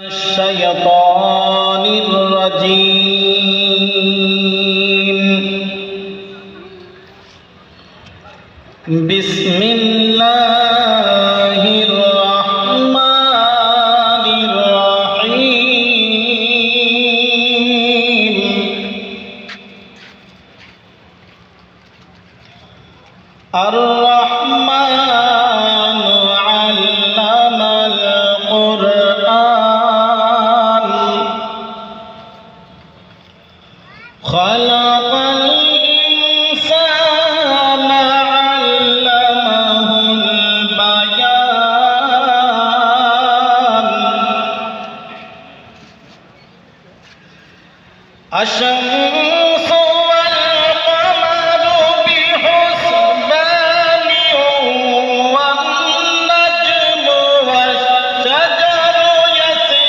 الشيطان الرجيم بسم الله الرحمن الرحيم الرحمن علم القرآن خلق الإنسان علمه البيان